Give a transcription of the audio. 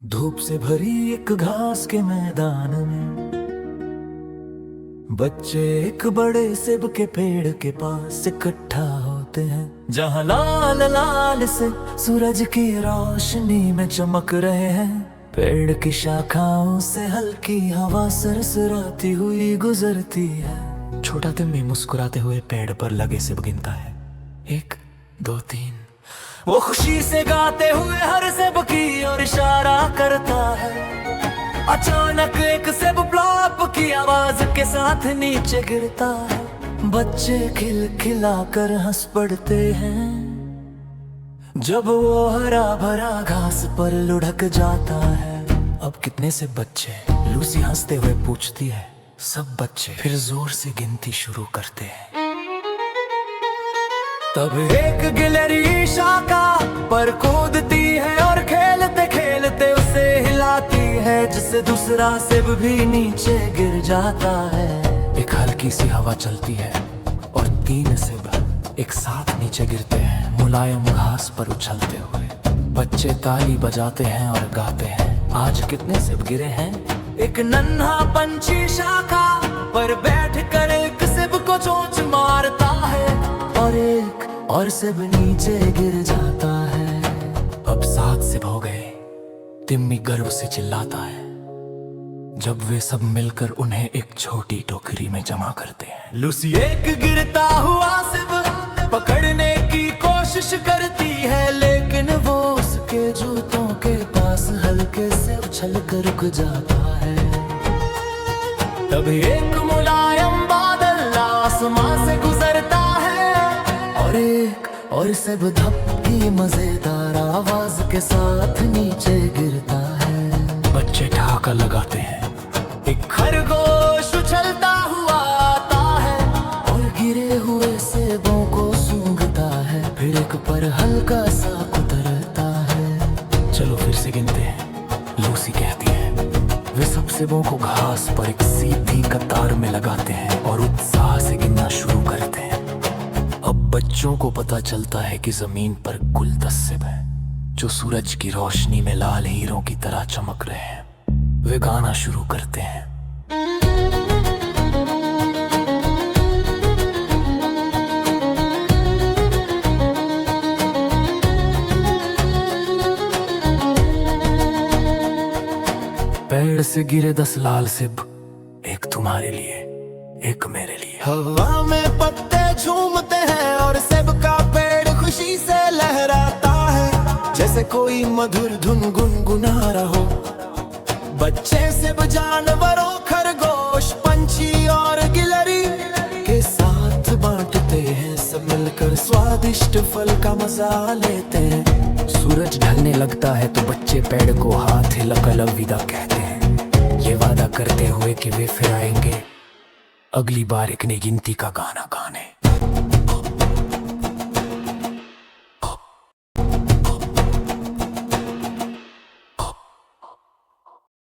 धूप से भरी एक घास के मैदान में बच्चे एक बड़े सेब के पेड़ के पास इकट्ठा होते हैं, जहाँ लाल लाल से सूरज की रोशनी में चमक रहे हैं। पेड़ की शाखाओं से हल्की हवा सरसराती हुई गुजरती है। छोटा तिम्मी मुस्कुराते हुए पेड़ पर लगे सेब गिनता है, 1 2 3। वो खुशी से गाते हुए हर सेब की ओर इशारा करता है। अचानक एक सेब प्लॉप की आवाज के साथ नीचे गिरता है। बच्चे खिलखिलाकर हंस पड़ते हैं जब वो हरा भरा घास पर लुढ़क जाता है। अब कितने से बच्चे? लूसी हंसते हुए पूछती है। सब बच्चे फिर जोर से गिनती शुरू करते हैं। तब एक गिलहरी शाखा पर कूदती है और खेलते खेलते उसे हिलाती है, जिससे दूसरा सेब भी नीचे गिर जाता है। एक हल्की सी हवा चलती है और 3 सेब एक साथ नीचे गिरते हैं, मुलायम घास पर उछलते हुए। बच्चे ताली बजाते हैं और गाते हैं, आज कितने सेब गिरे हैं। एक नन्हा पंछी शाखा पर बैठकर एक सेब को चोंच मारता है और सेब नीचे गिर जाता है। अब 7 सेब हो गए, तिम्मी गर्व से चिल्लाता है जब वे सब मिलकर उन्हें एक छोटी टोकरी में जमा करते हैं। लूसी एक गिरता हुआ सेब पकड़ने की कोशिश करती है, लेकिन वो उसके जूतों के पास हल्के से उछल कर रुक जाता है। तभी एक मुलायम बादल आसमां से गुजरता है और सेब धपकी मजेदार आवाज के साथ नीचे गिरता है। बच्चे ठहाका लगाते हैं। एक खरगोश उछलता हुआ आता है और गिरे हुए सेबों को सूंघता है, फिर एक पर हल्का सा कुतरता है। चलो फिर से गिनते हैं, लूसी कहती है। वे सब सेबों को घास पर एक सीधी कतार में लगाते हैं और उत्साह से गिनना शुरू करते हैं। अब बच्चों को पता चलता है कि जमीन पर कुल 10 सेब हैं, जो सूरज की रोशनी में लाल हीरों की तरह चमक रहे हैं। वे गाना शुरू करते हैं। पेड़ से गिरे 10 लाल सेब, एक तुम्हारे लिए, एक मेरे लिए। हवा में पत्ते झूमते हैं और सेब का पेड़ खुशी से लहराता है, जैसे कोई मधुर धुन गुनगुना रहो। बच्चे सेब जानवरों, खरगोश, पंछी और गिलहरी के साथ बांटते हैं। सब मिलकर स्वादिष्ट फल का मजा लेते हैं। सूरज ढलने लगता है तो बच्चे पेड़ को हाथ हिलाकर अलविदा कहते हैं, ये वादा करते हुए कि वे फिर आएंगे अगली बार एक नई गिनती का गाना गाने।